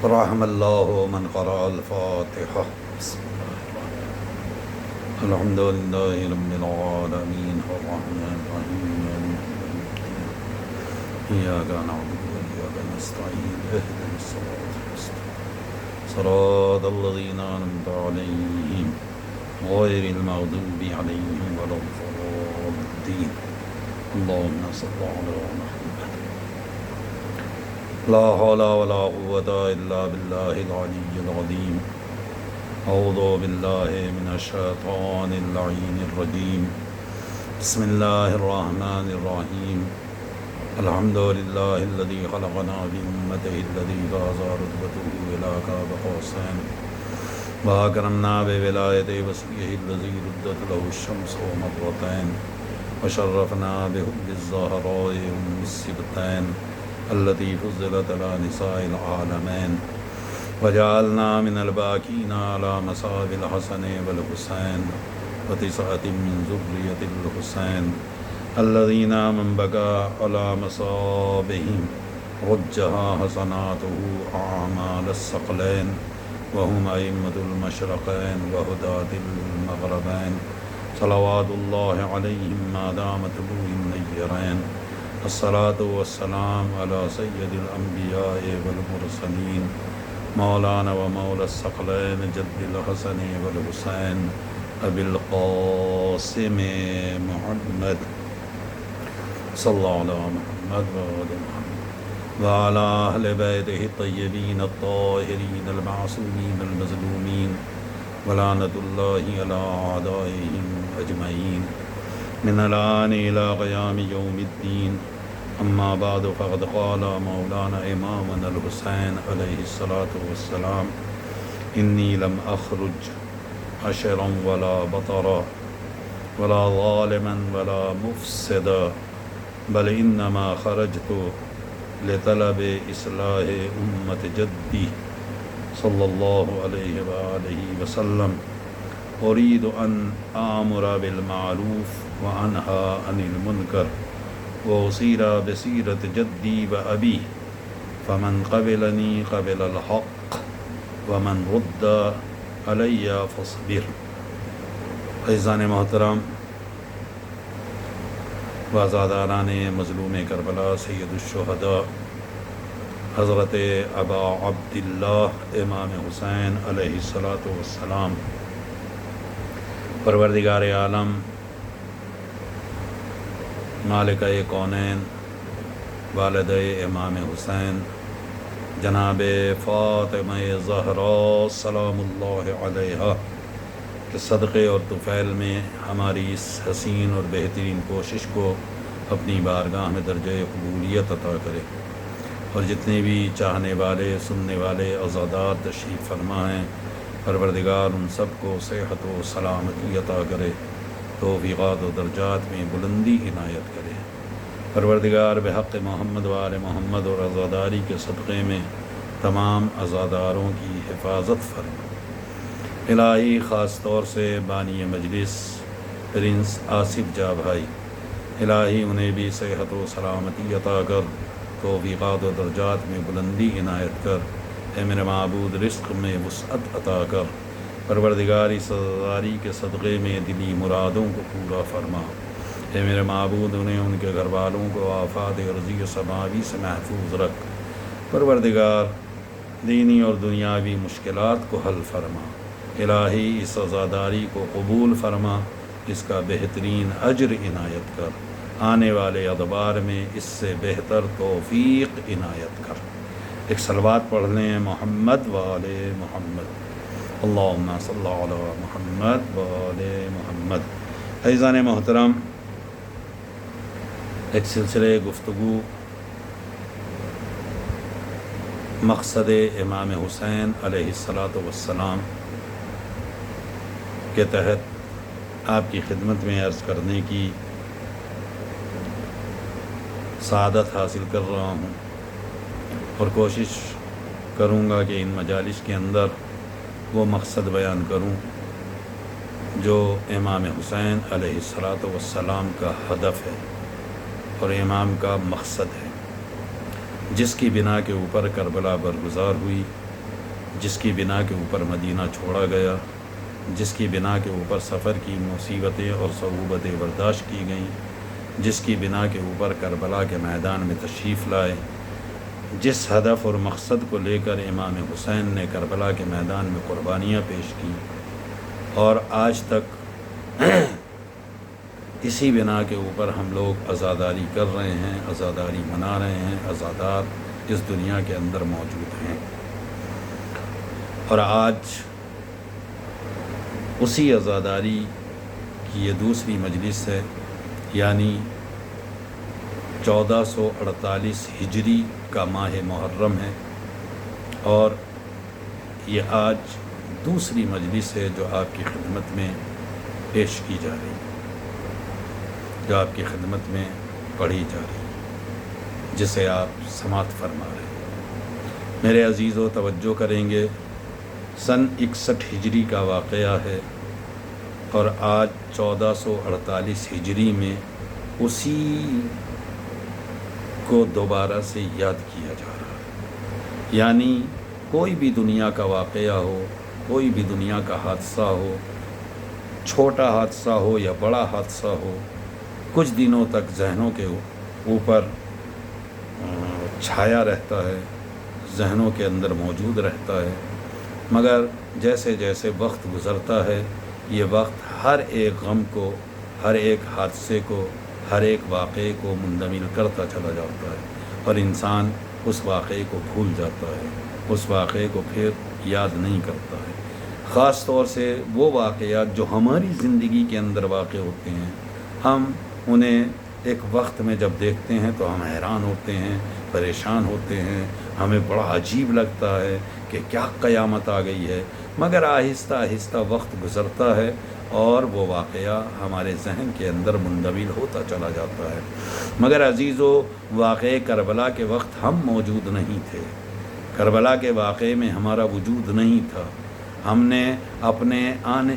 رحم اللہ من قرأ الفاتحہ بسم اللہ الرحمن الحمد للہ رب العالمین الرحمن الرحیم ایاک نعبد وإیاک نستعین اهدنا الصراط المستقیم صراط الذین أنعمت علیہم غیر المغضوب علیہم ولا الضالین اللهم صل علی محمد لا حول ولا قوة إلا بالله العلي العظيم أعوذ بالله من الشيطان اللعين الرجيم بسم الله الرحمن الرحيم الحمد لله الذي خلقنا بأمته الذي فاز رتبته إلى قاب قوسين وأكرمنا بولايته وصيه الذي ردت له الشمس ومرتين وشرفنا بحب الزهراء أم السبتين التي فضلت على نساء العالمين وجعلنا من الباكين على مصاب الحسن والحسين وتسعة من ذرية الحسين الذين من بكى على مصابهم رجها حسناته أعمال الثقلين وهم أئمة المشرقين وهداة المغربين صلوات الله عليهم ما دام طلوع النيرين الصلاة والسلام على سيد الأنبياء والمرسلين مولانا ومولى الثقلين جد الحسن والحسين أبي القاسم محمد صلى الله على محمد وآل محمد وعلى أهل بيته الطيبين الطاهرين المعصومين المظلومين ولعنة الله على أعدائهم أجمعين من الآن إلى قيام يوم الدين أما بعد فقد قال مولانا إمامنا الحسين عليه الصلاة والسلام إني لم أخرج عشرا ولا بطرا ولا ظالما ولا مفسدا بل إنما خرجت لطلب إصلاح أمة جدي صلى الله عليه وآله وسلم أريد أن آمر بالمعروف وأنهى عن المنكر وأسير بسيرة جدي وأبي فمن قبلني قبل الحق ومن رد علي فاصبر. عزیزان محترم وازاداران مظلوم کربلا سید الشہداء حضرت ابا عبداللہ امام حسین علیہ الصلاۃ والسلام، پروردگار عالم مالکہ کونین والد امام حسین جناب فاطمہ زہرا سلام اللہ علیہا کے صدقے اور طفیل میں ہماری اس حسین اور بہترین کوشش کو اپنی بارگاہ میں درجہ قبولیت عطا کرے، اور جتنے بھی چاہنے والے سننے والے عزادار تشریف فرما ہیں پروردگار ان سب کو صحت و سلامتی عطا کرے، توفیقات و درجات میں بلندی عنایت کرے۔ پروردگار بحق محمد وآل محمد اور عزاداری کے صدقے میں تمام عزاداروں کی حفاظت فرما۔ الہی خاص طور سے بانی مجلس پرنس آصف جاں بھائی، الہی انہیں بھی صحت و سلامتی عطا کر، توفیقات و درجات میں بلندی عنایت کر، اے میرے معبود رزق میں وسعت عطا کر۔ پروردگار اس عزاداری کے صدقے میں دلی مرادوں کو پورا فرما، اے میرے معبود انہیں ان کے گھر والوں کو آفات ارضی و سماوی سے محفوظ رکھ۔ پروردگار دینی اور دنیاوی مشکلات کو حل فرما، الہی اس عزاداری کو قبول فرما، اس کا بہترین اجر عنایت کر، آنے والے ادوار میں اس سے بہتر توفیق عنایت کر۔ ایک صلوات پڑھ لیں محمد وآل محمد، اللہم صلی علی محمد وآل محمد۔ عزیزان محترم، ایک سلسلے گفتگو مقصد امام حسین علیہ الصلاۃ والسلام کے تحت آپ کی خدمت میں عرض کرنے کی سعادت حاصل کر رہا ہوں، اور کوشش کروں گا کہ ان مجالس کے اندر وہ مقصد بیان کروں جو امام حسین علیہ الصلاۃ والسلام کا ہدف ہے اور امام کا مقصد ہے، جس کی بنا کے اوپر کربلا برگزار ہوئی جس کی بنا کے اوپر مدینہ چھوڑا گیا، جس کی بنا کے اوپر سفر کی مصیبتیں اور صعوبتیں برداشت کی گئیں، جس کی بنا کے اوپر کربلا کے میدان میں تشریف لائے، جس ہدف اور مقصد کو لے کر امام حسین نے کربلا کے میدان میں قربانیاں پیش کی، اور آج تک اسی بنا کے اوپر ہم لوگ عزاداری کر رہے ہیں، عزاداری منا رہے ہیں، عزادار اس دنیا کے اندر موجود ہیں۔ اور آج اسی عزاداری کی یہ دوسری مجلس ہے، یعنی 1448 ہجری کا ماہ محرم ہے، اور یہ آج دوسری مجلس ہے جو آپ کی خدمت میں پیش کی جا رہی ہے، جو آپ کی خدمت میں پڑھی جا رہی ہے، جسے آپ سماعت فرما رہے ہیں۔ میرے عزیزو توجہ کریں گے، سن 61 ہجری کا واقعہ ہے، اور آج 1448 ہجری میں اسی کو دوبارہ سے یاد کیا جا رہا ہے۔ یعنی کوئی بھی دنیا کا واقعہ ہو، کوئی بھی دنیا کا حادثہ ہو، چھوٹا حادثہ ہو یا بڑا حادثہ ہو، کچھ دنوں تک ذہنوں کے اوپر چھایا رہتا ہے، ذہنوں کے اندر موجود رہتا ہے، مگر جیسے جیسے وقت گزرتا ہے یہ وقت ہر ایک غم کو، ہر ایک حادثے کو، ہر ایک واقعے کو منتقل کرتا چلا جاتا ہے، اور انسان اس واقعے کو بھول جاتا ہے، اس واقعے کو پھر یاد نہیں کرتا ہے۔ خاص طور سے وہ واقعات جو ہماری زندگی کے اندر واقع ہوتے ہیں، ہم انہیں ایک وقت میں جب دیکھتے ہیں تو ہم حیران ہوتے ہیں، پریشان ہوتے ہیں، ہمیں بڑا عجیب لگتا ہے کہ کیا قیامت آ گئی ہے، مگر آہستہ آہستہ وقت گزرتا ہے اور وہ واقعہ ہمارے ذہن کے اندر منتقل ہوتا چلا جاتا ہے۔ مگر عزیزو، واقعے کربلا کے وقت ہم موجود نہیں تھے، کربلا کے واقعے میں ہمارا وجود نہیں تھا، ہم نے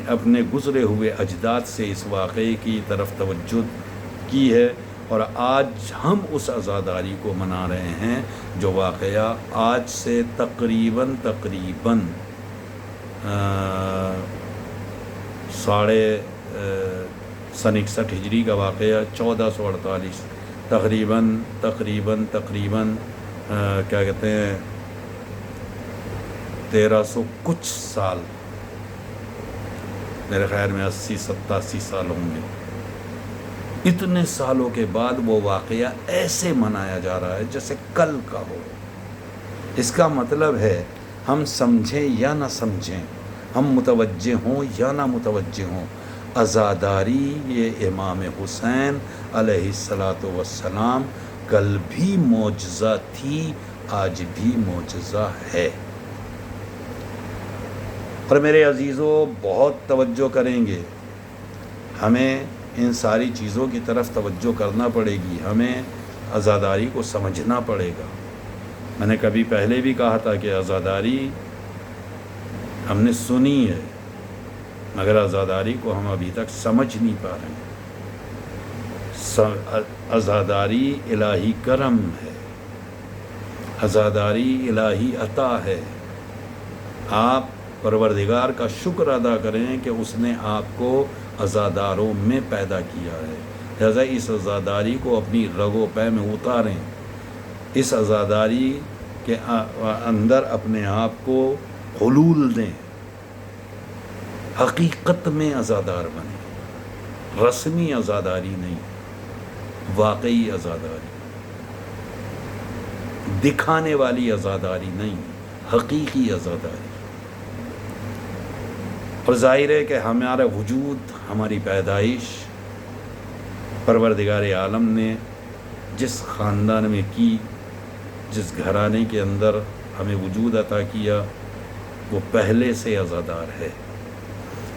اپنے گزرے ہوئے اجداد سے اس واقعے کی طرف توجہ کی ہے، اور آج ہم اس عزاداری کو منا رہے ہیں جو واقعہ آج سے تقریباً سن 61 ہجری کا واقعہ 1448 تقریباً کیا کہتے ہیں 1300 کچھ سال، میرے خیال میں 80-87 سال ہوں گے۔ اتنے سالوں کے بعد وہ واقعہ ایسے منایا جا رہا ہے جیسے کل کا ہو۔ اس کا مطلب ہے ہم سمجھیں یا نہ سمجھیں، ہم متوجہ ہوں یا نہ متوجہ ہوں، عزاداری یہ امام حسین علیہ السلام کل بھی معجزہ تھی، آج بھی معجزہ ہے۔ اور میرے عزیزو بہت توجہ کریں گے، ہمیں ان ساری چیزوں کی طرف توجہ کرنا پڑے گی، ہمیں عزاداری کو سمجھنا پڑے گا۔ میں نے کبھی پہلے بھی کہا تھا کہ عزاداری ہم نے سنی ہے، مگر عزاداری کو ہم ابھی تک سمجھ نہیں پا رہے ہیں۔ عزاداری الہی کرم ہے، عزاداری الہی عطا ہے۔ آپ پروردگار کا شکر ادا کریں کہ اس نے آپ کو عزاداروں میں پیدا کیا ہے، لہذا اس عزاداری کو اپنی رگ و پے میں اتاریں، اس عزاداری کے اندر اپنے آپ کو حلول دیں، حقیقت میں عزادار بنیں، رسمی عزاداری نہیں، واقعی عزاداری، دکھانے والی عزاداری نہیں، حقیقی عزاداری۔ اور ظاہر ہے کہ ہمارا وجود، ہماری پیدائش پروردگار عالم نے جس خاندان میں کی، جس گھرانے کے اندر ہمیں وجود عطا کیا، وہ پہلے سے عزادار ہے،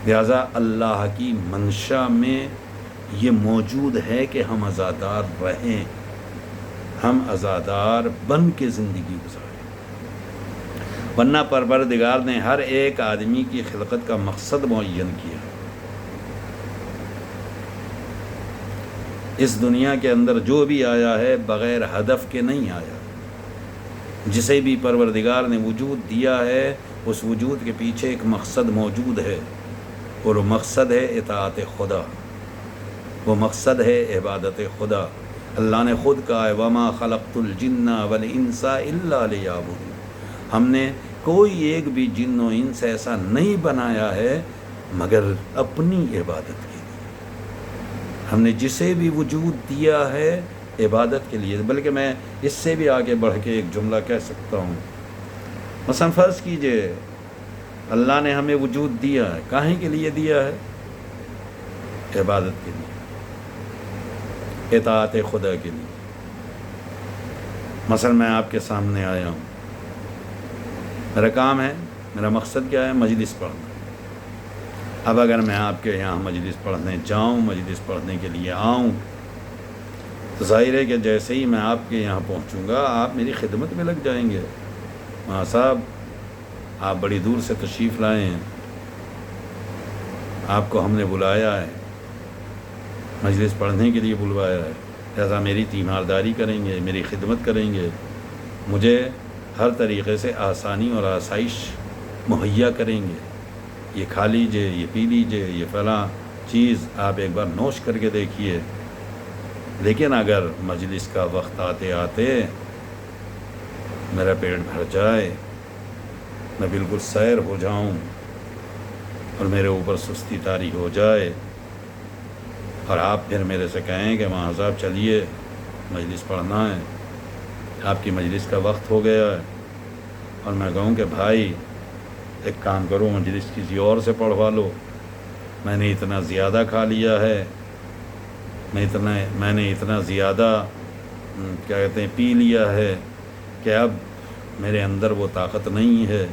لہذا اللہ کی منشا میں یہ موجود ہے کہ ہم عزادار رہیں، ہم عزادار بن کے زندگی گزاریں، ورنہ پروردگار نے ہر ایک آدمی کی خلقت کا مقصد معین کیا۔ اس دنیا کے اندر جو بھی آیا ہے بغیر ہدف کے نہیں آیا، جسے بھی پروردگار نے وجود دیا ہے اس وجود کے پیچھے ایک مقصد موجود ہے، اور وہ مقصد ہے اطاعت خدا، وہ مقصد ہے عبادت خدا۔ اللہ نے خود کہا ہے وَمَا خَلَقْتُ الْجِنَّ وَالْإِنسَ إِلَّا لِيَعْبُدُونِ، ہم نے کوئی ایک بھی جن و انس ایسا نہیں بنایا ہے مگر اپنی عبادت کے لیے۔ ہم نے جسے بھی وجود دیا ہے عبادت کے لیے، بلکہ میں اس سے بھی آگے بڑھ کے ایک جملہ کہہ سکتا ہوں۔ مثلا فرض کیجئے اللہ نے ہمیں وجود دیا ہے، کاہیں کے لیے دیا ہے؟ عبادت کے لیے، اطاعت خدا کے لیے۔ مثلا میں آپ کے سامنے آیا ہوں، میرا کام ہے، میرا مقصد کیا ہے؟ مجلس پڑھنا۔ اب اگر میں آپ کے یہاں مجلس پڑھنے جاؤں، مجلس پڑھنے کے لیے آؤں، تو ظاہر ہے کہ جیسے ہی میں آپ کے یہاں پہنچوں گا آپ میری خدمت میں لگ جائیں گے۔ ہاں صاحب، آپ بڑی دور سے تشریف لائے ہیں، آپ کو ہم نے بلایا ہے، مجلس پڑھنے کے لیے بلوایا ہے، لہذا میری تیمارداری کریں گے، میری خدمت کریں گے، مجھے ہر طریقے سے آسانی اور آسائش مہیا کریں گے۔ یہ کھا لیجئے، یہ پی لیجئے، یہ فلاں چیز آپ ایک بار نوش کر کے دیکھیے۔ لیکن اگر مجلس کا وقت آتے آتے میرا پیٹ بھر جائے، میں بالکل سیر ہو جاؤں اور میرے اوپر سستی طاری ہو جائے، اور آپ پھر میرے سے کہیں کہ وہاں صاحب چلیے مجلس پڑھنا ہے، آپ کی مجلس کا وقت ہو گیا ہے، اور میں کہوں کہ بھائی ایک کام کرو، مجلس کسی اور سے پڑھوا لو، میں نے اتنا زیادہ کھا لیا ہے، میں نے اتنا زیادہ کیا کہتے ہیں پی لیا ہے کہ اب میرے اندر وہ طاقت نہیں ہے،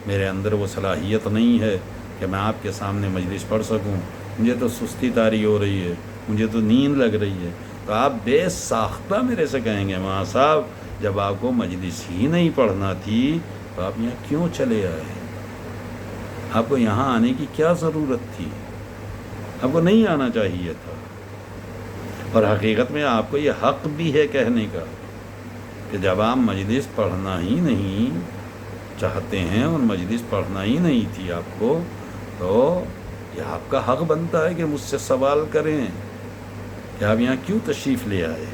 میرے اندر وہ صلاحیت نہیں ہے کہ میں آپ کے سامنے مجلس پڑھ سکوں، مجھے تو سستی طاری ہو رہی ہے، مجھے تو نیند لگ رہی ہے۔ تو آپ بے ساختہ میرے سے کہیں گے وہاں صاحب جب آپ کو مجلس ہی نہیں پڑھنا تھی تو آپ یہاں کیوں چلے آئے؟ آپ کو یہاں آنے کی کیا ضرورت تھی؟ آپ کو نہیں آنا چاہیے تھا۔ اور حقیقت میں آپ کو یہ حق بھی ہے کہنے کا کہ جب آپ مجلس پڑھنا ہی نہیں چاہتے ہیں اور مجلس پڑھنا ہی نہیں تھی آپ کو، تو یہ آپ کا حق بنتا ہے کہ مجھ سے سوال کریں کہ آپ یہاں کیوں تشریف لے آئے۔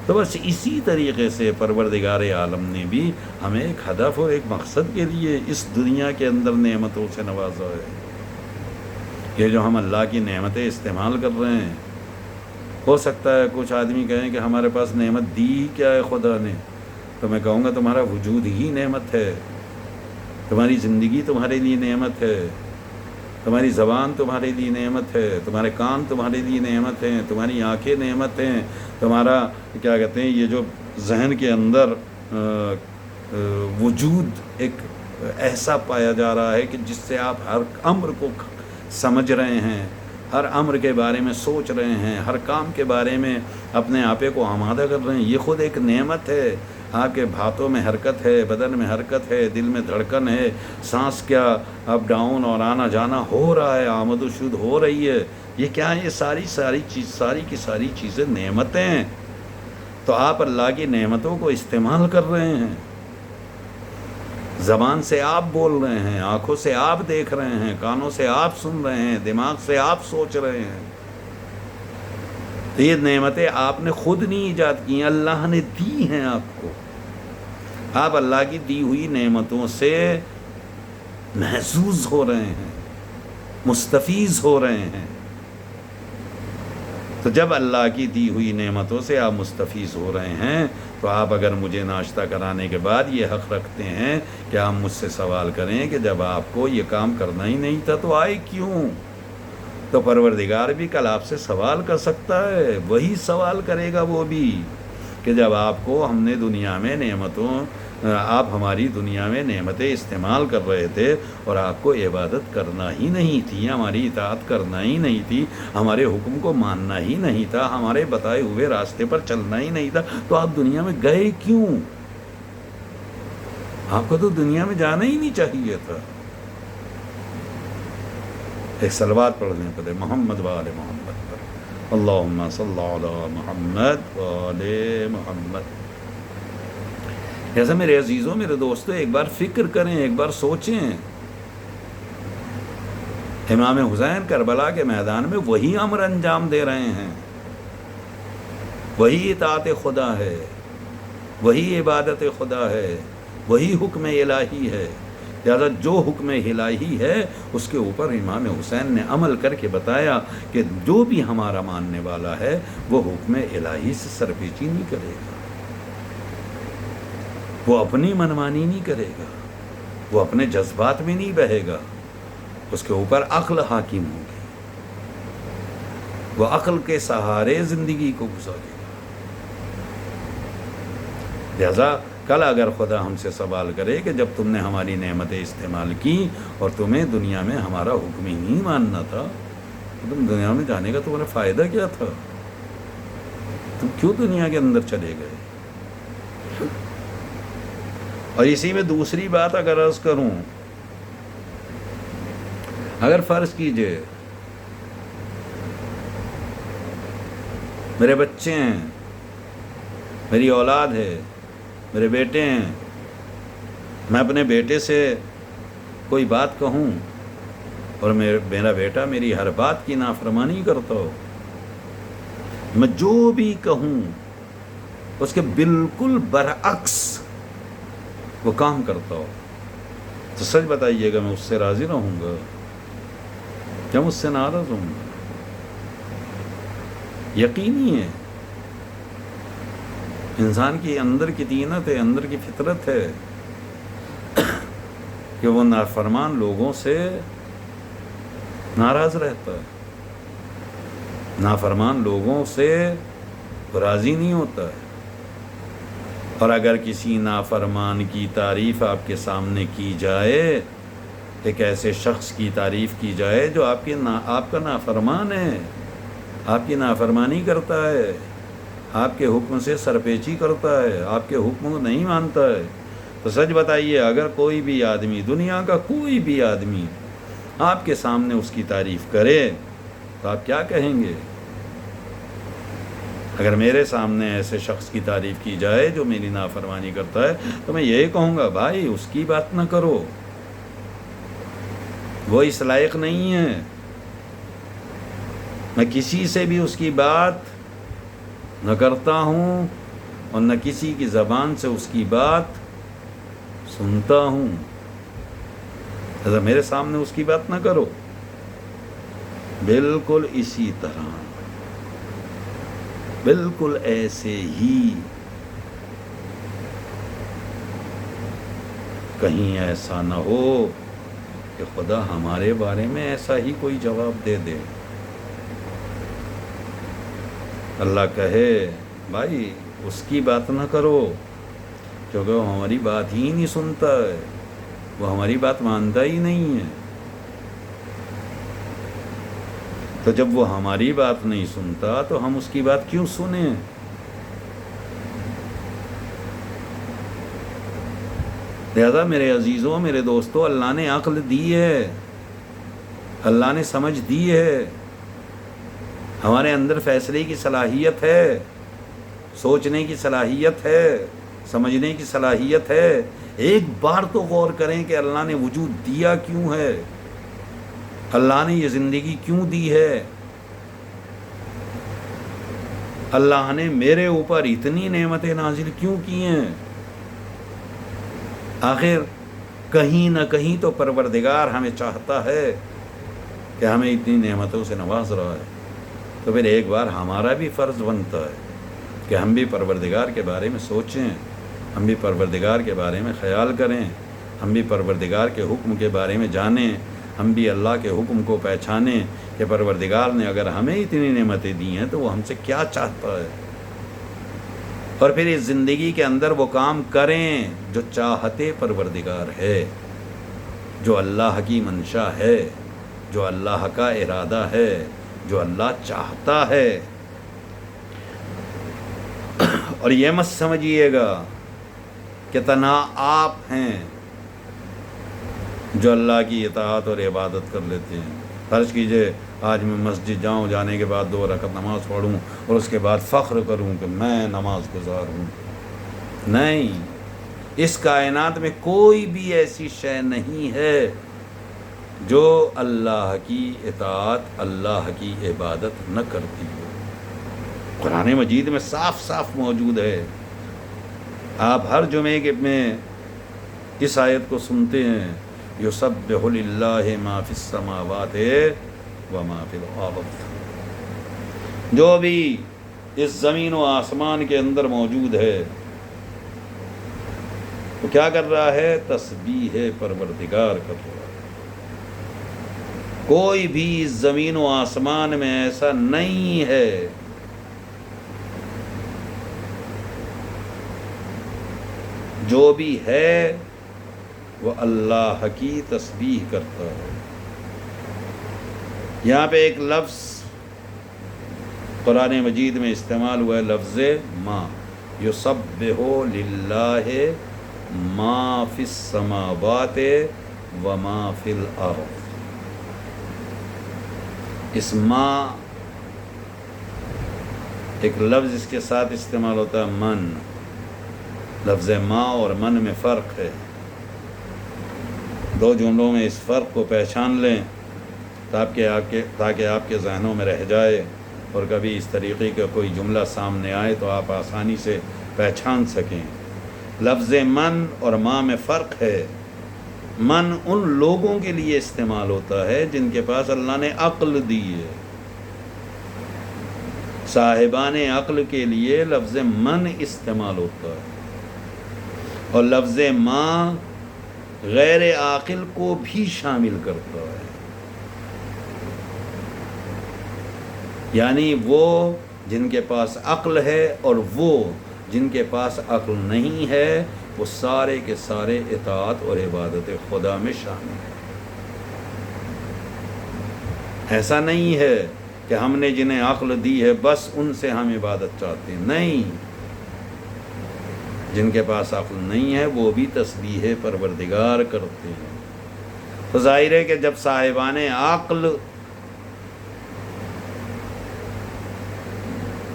تو بس اسی طریقے سے پروردگار عالم نے بھی ہمیں ایک ہدف اور ایک مقصد کے لیے اس دنیا کے اندر نعمتوں سے نوازا ہے۔ یہ جو ہم اللہ کی نعمتیں استعمال کر رہے ہیں، ہو سکتا ہے کچھ آدمی کہیں کہ ہمارے پاس نعمت دی کیا ہے خدا نے، تو میں کہوں گا تمہارا وجود ہی نعمت ہے، تمہاری زندگی تمہارے لیے نعمت ہے، تمہاری زبان تمہارے لیے نعمت ہے، تمہارے کان تمہارے لیے نعمت ہیں، تمہاری آنکھیں نعمت ہیں، تمہارا کیا کہتے ہیں یہ جو ذہن کے اندر وجود ایک ایسا پایا جا رہا ہے کہ جس سے آپ ہر امر کو سمجھ رہے ہیں، ہر امر کے بارے میں سوچ رہے ہیں، ہر کام کے بارے میں اپنے آپے کو آمادہ کر رہے ہیں، یہ خود ایک نعمت ہے۔ آپ کے باتوں میں حرکت ہے، بدن میں حرکت ہے، دل میں دھڑکن ہے، سانس کیا اپ ڈاؤن اور آنا جانا ہو رہا ہے، آمد و شود ہو رہی ہے، یہ کیا ہے؟ یہ ساری چیزیں نعمتیں ہیں۔ تو آپ اللہ کی نعمتوں کو استعمال کر رہے ہیں، زبان سے آپ بول رہے ہیں، آنکھوں سے آپ دیکھ رہے ہیں، کانوں سے آپ سن رہے ہیں، دماغ سے آپ سوچ رہے ہیں۔ تو یہ نعمتیں آپ نے خود نہیں ایجاد کی ہیں، اللہ نے دی ہیں آپ کو۔ آپ اللہ کی دی ہوئی نعمتوں سے محظوظ ہو رہے ہیں، مستفیض ہو رہے ہیں۔ تو جب اللہ کی دی ہوئی نعمتوں سے آپ مستفیض ہو رہے ہیں تو آپ اگر مجھے ناشتہ کرانے کے بعد یہ حق رکھتے ہیں کہ آپ مجھ سے سوال کریں کہ جب آپ کو یہ کام کرنا ہی نہیں تھا تو آئے کیوں؟ تو پروردگار بھی کل آپ سے سوال کر سکتا ہے، وہی سوال کرے گا وہ بھی کہ جب آپ کو ہم نے دنیا میں آپ ہماری دنیا میں نعمتیں استعمال کر رہے تھے اور آپ کو عبادت کرنا ہی نہیں تھی، ہماری اطاعت کرنا ہی نہیں تھی، ہمارے حکم کو ماننا ہی نہیں تھا، ہمارے بتائے ہوئے راستے پر چلنا ہی نہیں تھا، تو آپ دنیا میں گئے کیوں؟ آپ کو تو دنیا میں جانا ہی نہیں چاہیے تھا۔ ایک صلوات پڑھنے پڑے محمد و آل محمد پر، اللہم صلی علی محمد و آل محمد۔ ایسا میرے عزیزوں، میرے دوستوں، ایک بار فکر کریں، ایک بار سوچیں. امام حسین کربلا کے میدان میں وہی امر انجام دے رہے ہیں، وہی اطاعت خدا ہے، وہی عبادت خدا ہے، وہی حکم الہی ہے. لہٰذا جو حکم الہی ہے اس کے اوپر امام حسین نے عمل کر کے بتایا کہ جو بھی ہمارا ماننے والا ہے وہ حکم الہی سے سرپیچی نہیں کرے گا، وہ اپنی منمانی نہیں کرے گا، وہ اپنے جذبات میں نہیں بہے گا، اس کے اوپر عقل حاکم ہوگی، وہ عقل کے سہارے زندگی کو گزارے گا. لہذا کل اگر خدا ہم سے سوال کرے کہ جب تم نے ہماری نعمتیں استعمال کی اور تمہیں دنیا میں ہمارا حکم ہی نہیں ماننا تھا، تو تم دنیا میں جانے کا تمہارا فائدہ کیا تھا؟ تم کیوں دنیا کے اندر چلے گئے؟ اور اسی میں دوسری بات اگر عرض کروں، اگر فرض کیجئے میرے بچے ہیں، میری اولاد ہے، میرے بیٹے ہیں، میں اپنے بیٹے سے کوئی بات کہوں اور میرا بیٹا میری ہر بات کی نافرمانی کرتا ہو، میں جو بھی کہوں اس کے بالکل برعکس وہ کام کرتا ہو، تو سچ بتائیے گا میں اس سے راضی رہوں گا یا مجھ سے ناراض ہوں گا؟ یقینی ہے، انسان کی اندر کی طینت ہے، اندر کی فطرت ہے کہ وہ نافرمان لوگوں سے ناراض رہتا ہے، نافرمان لوگوں سے راضی نہیں ہوتا ہے. اور اگر کسی نافرمان کی تعریف آپ کے سامنے کی جائے، ایک ایسے شخص کی تعریف کی جائے جو آپ کا نافرمان ہے، آپ کی نافرمانی کرتا ہے، آپ کے حکم سے سرپیچی کرتا ہے، آپ کے حکم کو نہیں مانتا ہے، تو سچ بتائیے اگر کوئی بھی آدمی، دنیا کا کوئی بھی آدمی آپ کے سامنے اس کی تعریف کرے تو آپ کیا کہیں گے؟ اگر میرے سامنے ایسے شخص کی تعریف کی جائے جو میری نافرمانی کرتا ہے تو میں یہی کہوں گا، بھائی اس کی بات نہ کرو، وہ اس لائق نہیں ہے. میں کسی سے بھی اس کی بات نہ کرتا ہوں اور نہ کسی کی زبان سے اس کی بات سنتا ہوں. میرے سامنے اس کی بات نہ کرو. بالکل اسی طرح، بالکل ایسے ہی کہیں ایسا نہ ہو کہ خدا ہمارے بارے میں ایسا ہی کوئی جواب دے دے. اللہ کہے بھائی اس کی بات نہ کرو کیونکہ وہ ہماری بات ہی نہیں سنتا ہے، وہ ہماری بات مانتا ہی نہیں ہے. تو جب وہ ہماری بات نہیں سنتا تو ہم اس کی بات کیوں سنیں؟ لہذا میرے عزیزوں، میرے دوستوں، اللہ نے عقل دی ہے، اللہ نے سمجھ دی ہے، ہمارے اندر فیصلے کی صلاحیت ہے، سوچنے کی صلاحیت ہے، سمجھنے کی صلاحیت ہے. ایک بار تو غور کریں کہ اللہ نے وجود دیا کیوں ہے، اللہ نے یہ زندگی کیوں دی ہے، اللہ نے میرے اوپر اتنی نعمتیں نازل کیوں کی ہیں. آخر کہیں نہ کہیں تو پروردگار ہمیں چاہتا ہے کہ ہمیں اتنی نعمتوں سے نواز رہا ہے. تو پھر ایک بار ہمارا بھی فرض بنتا ہے کہ ہم بھی پروردگار کے بارے میں سوچیں، ہم بھی پروردگار کے بارے میں خیال کریں، ہم بھی پروردگار کے حکم کے بارے میں جانیں، ہم بھی اللہ کے حکم کو پہچانیں کہ پروردگار نے اگر ہمیں اتنی نعمتیں دی ہیں تو وہ ہم سے کیا چاہتا ہے، اور پھر اس زندگی کے اندر وہ کام کریں جو چاہتے پروردگار ہے، جو اللہ کی منشا ہے، جو اللہ کا ارادہ ہے، جو اللہ چاہتا ہے. اور یہ مت سمجھیے گا کہ تنہا آپ ہیں جو اللہ کی اطاعت اور عبادت کر لیتے ہیں. فرض کیجئے آج میں مسجد جاؤں، جانے کے بعد 2 رکعت نماز پڑھوں اور اس کے بعد فخر کروں کہ میں نماز گزار ہوں. نہیں، اس کائنات میں کوئی بھی ایسی شے نہیں ہے جو اللہ کی اطاعت، اللہ کی عبادت نہ کرتی ہو۔ قرآن مجید میں صاف صاف موجود ہے۔ آپ ہر جمعے کے میں اس آیت کو سنتے ہیں، یسبح للہ ما فی السماوات وما فی الارض۔ جو بھی اس زمین و آسمان کے اندر موجود ہے وہ کیا کر رہا ہے؟ تسبیح پروردگار کر رہا ہے۔ کوئی بھی اس زمین و آسمان میں ایسا نہیں ہے جو بھی ہے وہ اللہ کی تسبیح کرتا ہے۔ یہاں پہ ایک لفظ قرآن مجید میں استعمال ہوا ہے، لفظ ما، یسبح للہ ما فی السماوات وما فی الارض۔ اس ما ایک لفظ اس کے ساتھ استعمال ہوتا ہے من۔ لفظ ما اور من میں فرق ہے۔ دو جملوں میں اس فرق کو پہچان لیں تاکہ آپ کے ذہنوں میں رہ جائے، اور کبھی اس طریقے کا کوئی جملہ سامنے آئے تو آپ آسانی سے پہچان سکیں۔ لفظ من اور ما میں فرق ہے۔ من ان لوگوں کے لیے استعمال ہوتا ہے جن کے پاس اللہ نے عقل دی ہے۔ صاحبان عقل کے لیے لفظ من استعمال ہوتا ہے، اور لفظ ما غیر عاقل کو بھی شامل کرتا ہے۔ یعنی وہ جن کے پاس عقل ہے اور وہ جن کے پاس عقل نہیں ہے، وہ سارے کے سارے اطاعت اور عبادت خدا میں شامل ہیں۔ ایسا نہیں ہے کہ ہم نے جنہیں عقل دی ہے بس ان سے ہم عبادت چاہتے ہیں، نہیں، جن کے پاس عقل نہیں ہے وہ بھی تسبیح پروردگار کرتے ہیں۔ تو ظاہر ہے کہ جب صاحبان عقل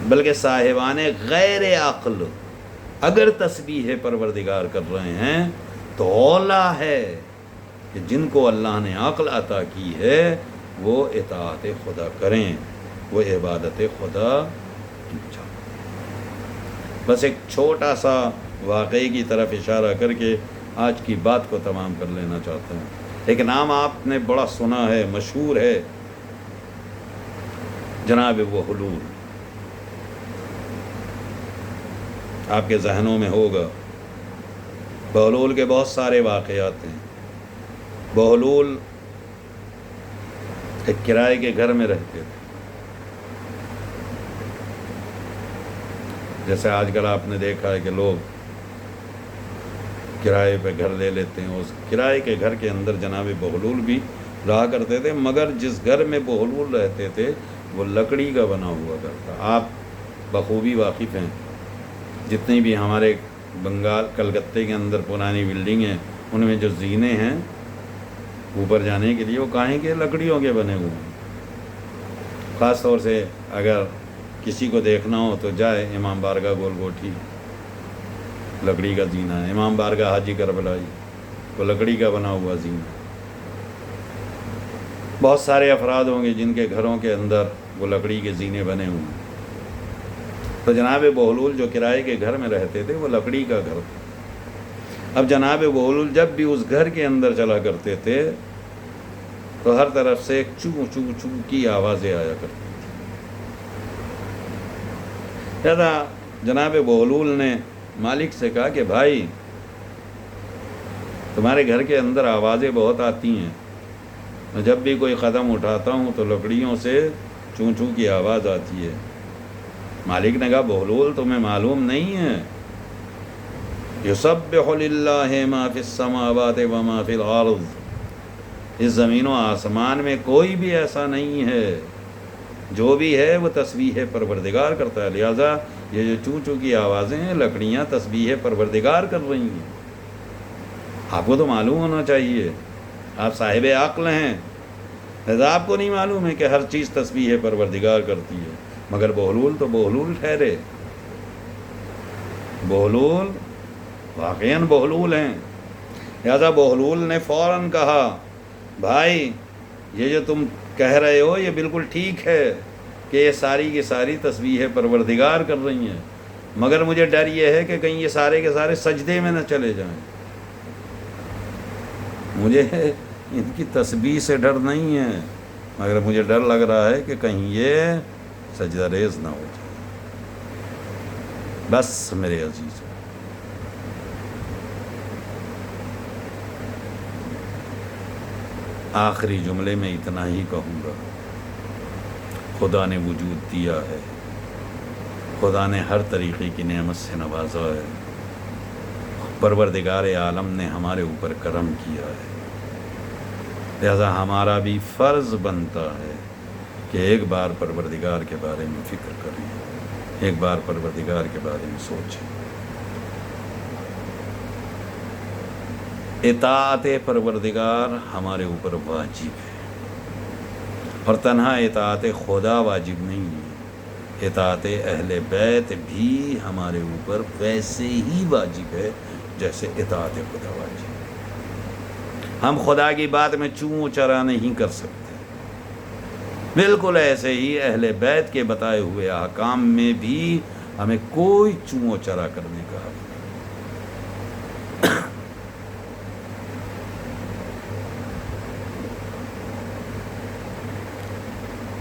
بلکہ صاحبان غیر عقل اگر تسبیح پروردگار کر رہے ہیں تو اولا ہے کہ جن کو اللہ نے عقل عطا کی ہے وہ اطاعت خدا کریں، وہ عبادت خدا انجام۔ بس ایک چھوٹا سا واقعے کی طرف اشارہ کر کے آج کی بات کو تمام کر لینا چاہتا ہوں۔ ایک نام آپ نے بڑا سنا ہے، مشہور ہے، جناب بہلول۔ آپ کے ذہنوں میں ہوگا۔ بہلول کے بہت سارے واقعات ہیں۔ بہلول ایک کرائے کے گھر میں رہتے تھے۔ جیسے آج کل آپ نے دیکھا ہے کہ لوگ کرائے پہ گھر لے لیتے ہیں، اس کرائے کے گھر کے اندر جناب بہلول بھی رہا کرتے تھے، مگر جس گھر میں بہلول رہتے تھے وہ لکڑی کا بنا ہوا گھر تھا۔ آپ بخوبی واقف ہیں، جتنی بھی ہمارے بنگال کلکتے کے اندر پرانی بلڈنگ ہیں ان میں جو زینے ہیں اوپر جانے کے لیے وہ کاہیں کے لکڑیوں کے بنے ہوئے ہیں۔ خاص طور سے اگر کسی کو دیکھنا ہو تو جائے امام بارگاہ گول کوٹھی، لکڑی کا زینہ ہے۔ امام بارگاہ حاجی کربلائی، وہ لکڑی کا بنا ہوا زینہ۔ بہت سارے افراد ہوں گے جن کے گھروں کے اندر وہ لکڑی کے زینے بنے ہوئے ہیں۔ تو جناب بہلول جو کرائے کے گھر میں رہتے تھے وہ لکڑی کا گھر تھا۔ اب جناب بہلول جب بھی اس گھر کے اندر چلا کرتے تھے تو ہر طرف سے ایک چو چو چو کی آوازیں آیا کرتی تھی۔ جناب بہلول نے مالک سے کہا کہ بھائی تمہارے گھر کے اندر آوازیں بہت آتی ہیں، میں جب بھی کوئی قدم اٹھاتا ہوں تو لکڑیوں سے چوں چوں کی آواز آتی ہے۔ مالک نے کہا بہلول تمہیں معلوم نہیں ہے، یسبح للہ ما فی السماوات وما فی الارض، اس زمین و آسمان میں کوئی بھی ایسا نہیں ہے، جو بھی ہے وہ تسبیح پروردگار کرتا ہے۔ لہذا یہ جو چوں چوں کی آوازیں ہیں لکڑیاں تسبیح پروردگار کر رہی ہیں۔ آپ کو تو معلوم ہونا چاہیے، آپ صاحب عقل ہیں، لہذا آپ کو نہیں معلوم ہے کہ ہر چیز تسبیح پروردگار کرتی ہے۔ مگر بہلول تو بہلول ٹھہرے، بہلول واقعاً بہلول ہیں. لہذا بہلول نے فوراً کہا بھائی یہ جو تم کہہ رہے ہو یہ بالکل ٹھیک ہے کہ یہ ساری کی ساری تسبیح پروردگار کر رہی ہیں، مگر مجھے ڈر یہ ہے کہ کہیں یہ سارے کے سارے سجدے میں نہ چلے جائیں. مجھے ان کی تسبیح سے ڈر نہیں ہے، مگر مجھے ڈر لگ رہا ہے کہ کہیں یہ سجدہ ریز نہ ہو جائے. بس میرے عزیز، آخری جملے میں اتنا ہی کہوں گا. خدا نے وجود دیا ہے، خدا نے ہر طریقے کی نعمت سے نوازا ہے، پروردگار عالم نے ہمارے اوپر کرم کیا ہے. لہذا ہمارا بھی فرض بنتا ہے کہ ایک بار پروردگار کے بارے میں فکر کریں، ایک بار پروردگار کے بارے میں سوچیں. اطاعت پروردگار ہمارے اوپر واجب ہے، اور تنہا اطاعت خدا واجب نہیں ہے، اطاعت اہل بیت بھی ہمارے اوپر ویسے ہی واجب ہے جیسے اطاعت خدا واجب ہے. ہم خدا کی بات میں چوں چرا نہیں کر سکتے، بالکل ایسے ہی اہل بیت کے بتائے ہوئے احکام میں بھی ہمیں کوئی چوں چرا کرنے کا حق نہیں.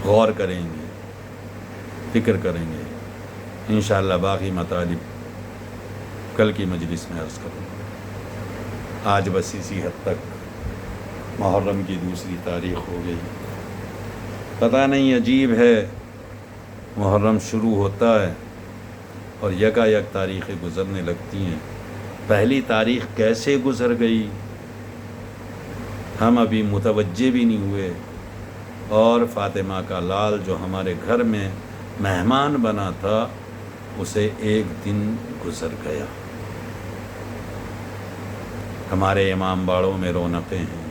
غور کریں گے، فکر کریں گے، انشاءاللہ باقی مطالب کل کی مجلس میں عرض کروں گا. آج بس اسی حد تک. محرم کی دوسری تاریخ ہو گئی. پتہ نہیں، عجیب ہے، محرم شروع ہوتا ہے اور یکا یک تاریخیں گزرنے لگتی ہیں. پہلی تاریخ کیسے گزر گئی ہم ابھی متوجہ بھی نہیں ہوئے، اور فاطمہ کا لال جو ہمارے گھر میں مہمان بنا تھا اسے ایک دن گزر گیا. ہمارے امام باڑوں میں رونقیں ہیں،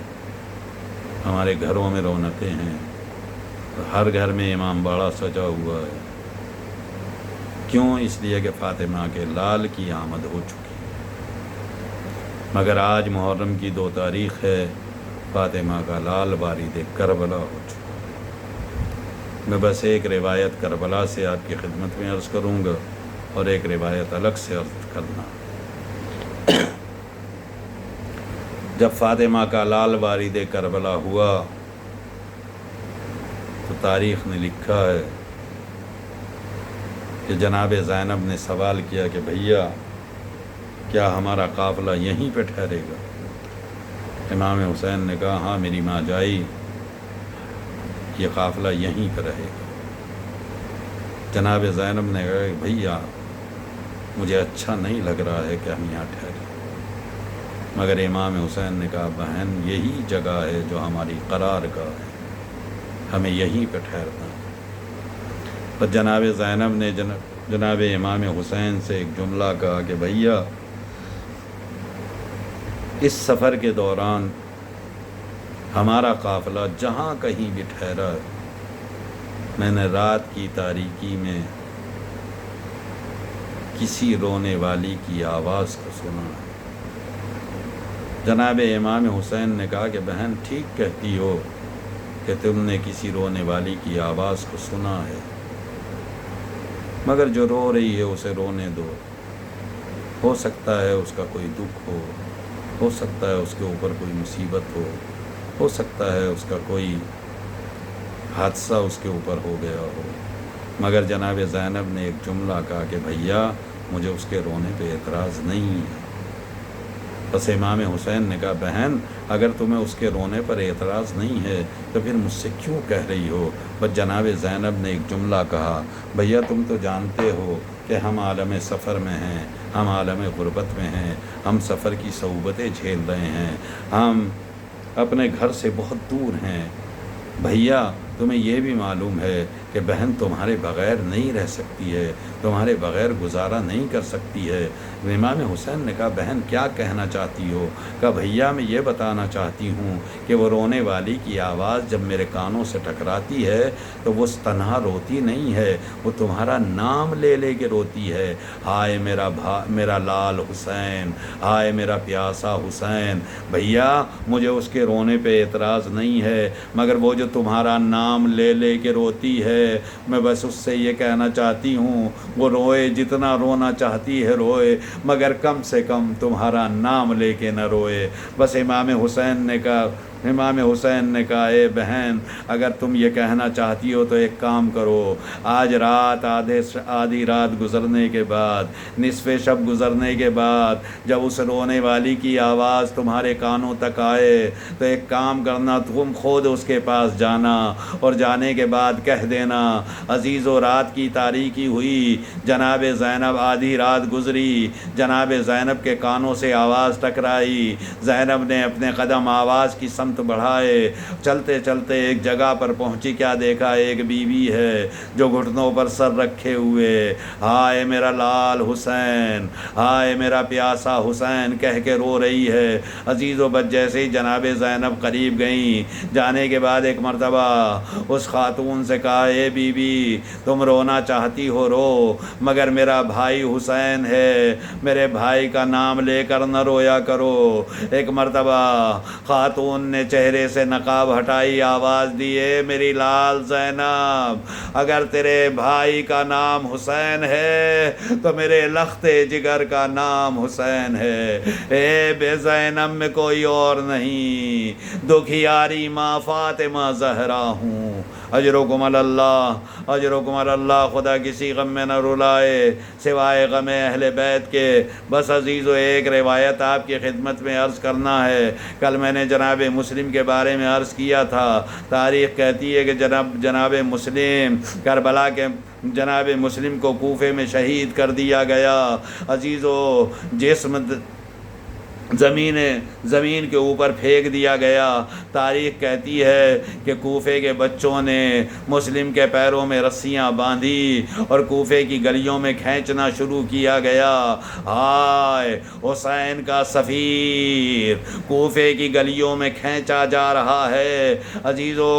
ہمارے گھروں میں رونقیں ہیں، ہر گھر میں امام باڑہ سجا ہوا ہے. کیوں؟ اس لیے کہ فاطمہ کے لال کی آمد ہو چکی. مگر آج محرم کی 2 تاریخ ہے، فاطمہ کا لال بارد کربلا ہو چکا. میں بس ایک روایت کربلا سے آپ کی خدمت میں عرض کروں گا اور ایک روایت الگ سے عرض کرنا. جب فاطمہ کا لال بارد کربلا ہوا تو تاریخ نے لکھا ہے کہ جناب زینب نے سوال کیا کہ بھیا کیا ہمارا قافلہ یہیں پہ ٹھہرے گا؟ امام حسین نے کہا ہاں میری ماں جائی، یہ قافلہ یہیں پہ رہے گا. جناب زینب نے کہا کہ بھیا مجھے اچھا نہیں لگ رہا ہے کہ ہم یہاں ٹھہرے. مگر امام حسین نے کہا بہن یہی جگہ ہے جو ہماری قرار گاہ ہے، ہمیں یہیں پہ ٹھہرنا ہے. پر جناب زینب نے جناب امام حسین سے ایک جملہ کہا کہ بھیا اس سفر کے دوران ہمارا قافلہ جہاں کہیں بھی ٹھہرا ہے، میں نے رات کی تاریکی میں کسی رونے والی کی آواز کو سنا ہے. جناب امام حسین نے کہا کہ بہن ٹھیک کہتی ہو کہ تم نے کسی رونے والی کی آواز کو سنا ہے، مگر جو رو رہی ہے اسے رونے دو. ہو سکتا ہے اس کا کوئی دکھ ہو سکتا ہے اس کے اوپر کوئی مصیبت ہو سکتا ہے اس کا کوئی حادثہ اس کے اوپر ہو گیا ہو. مگر جناب زینب نے ایک جملہ کہا کہ بھیا مجھے اس کے رونے پہ اعتراض نہیں ہے. بس امام حسین نے کہا بہن اگر تمہیں اس کے رونے پر اعتراض نہیں ہے تو پھر مجھ سے کیوں کہہ رہی ہو؟ بس جناب زینب نے ایک جملہ کہا بھیا تم تو جانتے ہو کہ ہم عالم سفر میں ہیں، ہم عالم غربت میں ہیں، ہم سفر کی صعوبتیں جھیل رہے ہیں، ہم اپنے گھر سے بہت دور ہیں. بھیا تمہیں یہ بھی معلوم ہے کہ بہن تمہارے بغیر نہیں رہ سکتی ہے، تمہارے بغیر گزارا نہیں کر سکتی ہے۔ امام حسین نے کہا بہن کیا کہنا چاہتی ہو؟ کہا بھیا میں یہ بتانا چاہتی ہوں کہ وہ رونے والی کی آواز جب میرے کانوں سے ٹکراتی ہے تو وہ تنہا روتی نہیں ہے، وہ تمہارا نام لے لے کے روتی ہے، ہائے میرا لال حسین، ہائے میرا پیاسا حسین۔ بھیا مجھے اس کے رونے پہ اعتراض نہیں ہے، مگر وہ جو تمہارا نام لے لے کے روتی ہے، میں بس اس سے یہ کہنا چاہتی ہوں وہ روئے جتنا رونا چاہتی ہے روئے، مگر کم سے کم تمہارا نام لے کے نہ روئے۔ بس امام حسین نے کہا اے بہن اگر تم یہ کہنا چاہتی ہو تو ایک کام کرو، آج رات آدھی رات گزرنے کے بعد، نصف شب گزرنے کے بعد جب اس رونے والی کی آواز تمہارے کانوں تک آئے تو ایک کام کرنا، تم خود اس کے پاس جانا اور جانے کے بعد کہہ دینا عزیزو رات کی تاریکی ہوئی، جناب زینب آدھی رات گزری، جناب زینب کے کانوں سے آواز ٹکرائی، زینب نے اپنے قدم آواز کی سمت بڑھائے، چلتے چلتے ایک جگہ پر پہنچی، کیا دیکھا ایک بیوی ہے جو گھٹنوں پر سر رکھے ہوئے ہائے میرا لال حسین، ہائے میرا پیاسا حسین کہہ کے رو رہی ہے۔ عزیزو بس جیسے ہی جناب زینب قریب گئیں، جانے کے بعد ایک مرتبہ اس خاتون سے کہا اے بی بی تم رونا چاہتی ہو رو، مگر میرا بھائی حسین ہے، میرے بھائی کا نام لے کر نہ رویا کرو۔ ایک مرتبہ خاتون نے چہرے سے نقاب ہٹائی، آواز دی اے میری لال زینب اگر تیرے بھائی کا نام حسین ہے تو میرے لخت جگر کا نام حسین ہے، اے بے زینب میں کوئی اور نہیں، دکھیاری ماں فاطمہ زہرا ہوں۔ اجرکم اللہ، اجرکم اللہ، خدا کسی غم میں نہ رلائے سوائے غم اہل بیت کے۔ بس عزیزو ایک روایت آپ کی خدمت میں عرض کرنا ہے، کل میں نے جناب مسلم کے بارے میں عرض کیا تھا، تاریخ کہتی ہے کہ جناب مسلم کربلا کے جناب مسلم کو کوفے میں شہید کر دیا گیا۔ عزیزو جسم زمین کے اوپر پھینک دیا گیا۔ تاریخ کہتی ہے کہ کوفے کے بچوں نے مسلم کے پیروں میں رسیاں باندھی اور کوفے کی گلیوں میں کھینچنا شروع کیا گیا، ہائے حسین کا سفیر کوفے کی گلیوں میں کھینچا جا رہا ہے۔ عزیزو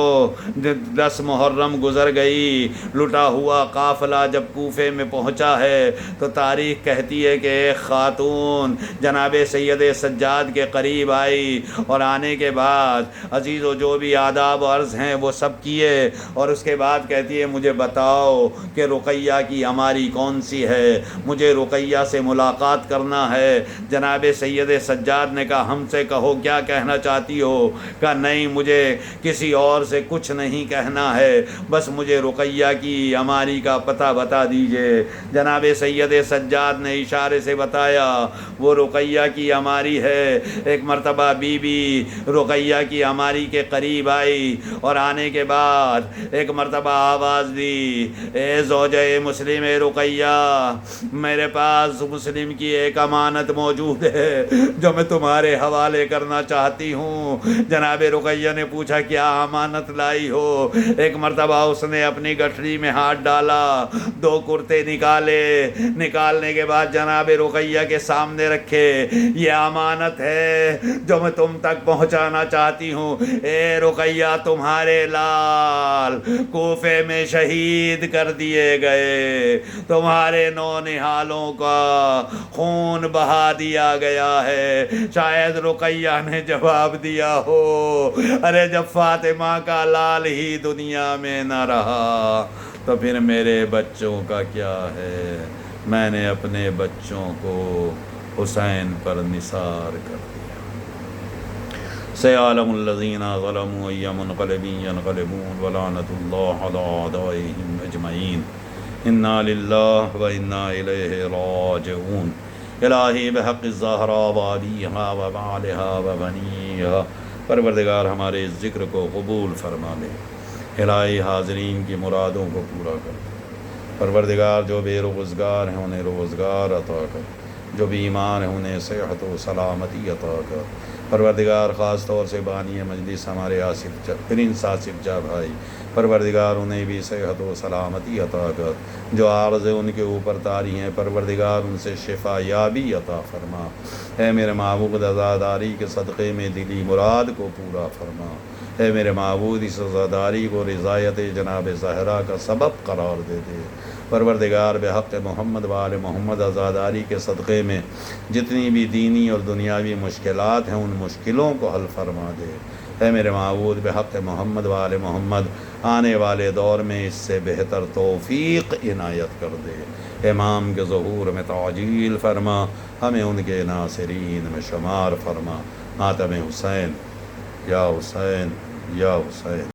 10 محرم گزر گئی، لٹا ہوا قافلہ جب کوفے میں پہنچا ہے تو تاریخ کہتی ہے کہ ایک خاتون جناب سید سجاد کے قریب آئی، اور آنے کے بعد عزیزو جو بھی آداب و عرض ہیں وہ سب کیے، اور اس کے بعد کہتی ہے مجھے بتاؤ کہ رقیہ کی ہماری کون سی ہے، مجھے رقیہ سے ملاقات کرنا ہے۔ جناب سید سجاد نے کہا ہم سے کہو کیا کہنا چاہتی ہو؟ کہا نہیں مجھے کسی اور سے کچھ نہیں کہنا ہے، بس مجھے رقیہ کی ہماری کا پتہ بتا دیجئے۔ جناب سید سجاد نے اشارے سے بتایا وہ رقیہ کی ہماری ہے۔ ایک مرتبہ بی بی رقیہ کی ہماری کے قریب آئی، اور آنے کے بعد ایک مرتبہ آواز دی اے زوجہ مسلم اے رقیہ، میرے پاس مسلم کی ایک امانت موجود ہے جو میں تمہارے حوالے کرنا چاہتی ہوں۔ جناب رقیہ نے پوچھا کیا امانت لائی ہو؟ ایک مرتبہ اس نے اپنی گٹھڑی میں ہاتھ ڈالا، 2 کرتے نکالنے کے بعد جناب رقیہ کے سامنے رکھے، یہ امانت ہے جو میں تم تک پہنچانا چاہتی ہوں۔ اے رقیہ تمہارے لال کوفے میں شہید کر دیے گئے، تمہارے نونہالوں کا خون بہا دیا گیا ہے۔ شاید رقیہ نے جواب دیا ہو ارے جب فاطمہ کا لال ہی دنیا میں نہ رہا تو پھر میرے بچوں کا کیا ہے، میں نے اپنے بچوں کو حسین پر نثار کر دیا۔ سیعلم الذین ظلموا ای منقلب ینقلبون ولعنت اللہ علی اعدائهم اجمعین، انا للہ و انا الیہ راجعون۔ الہی بحق الزہراء و ابیہا و بعلہا و بنیہا، پروردگار ہمارے اس ذکر کو قبول فرما لے، الہی حاضرین کی مرادوں کو پورا کر، پروردگار جو بے روزگار ہیں انہیں روزگار عطا کر، جو بیمار ہیں انہیں صحت و سلامتی عطا کر، پروردگار خاص طور سے بانی مجلس ہمارے پرنس آصف جاں بھائی پروردگار انہیں بھی صحت و سلامتی عطا کر، جو عارض ان کے اوپر طاری ہیں پروردگار ان سے شفا یابی عطا فرما۔ اے میرے معبود عزاداری کے صدقے میں دلی مراد کو پورا فرما۔ اے میرے معبود اس عزاداری کو رضایت جناب زہرا کا سبب قرار دے دے۔ پروردگار بحق محمد وآل محمد عزاداری کے صدقے میں جتنی بھی دینی اور دنیاوی مشکلات ہیں ان مشکلوں کو حل فرما دے۔ اے میرے معبود بحق محمد وآل محمد آنے والے دور میں اس سے بہتر توفیق عنایت کر دے۔ امام کے ظہور میں تعجیل فرما، ہمیں ان کے ناصرین میں شمار فرما۔ ماتم حسین یا حسین یا حسین۔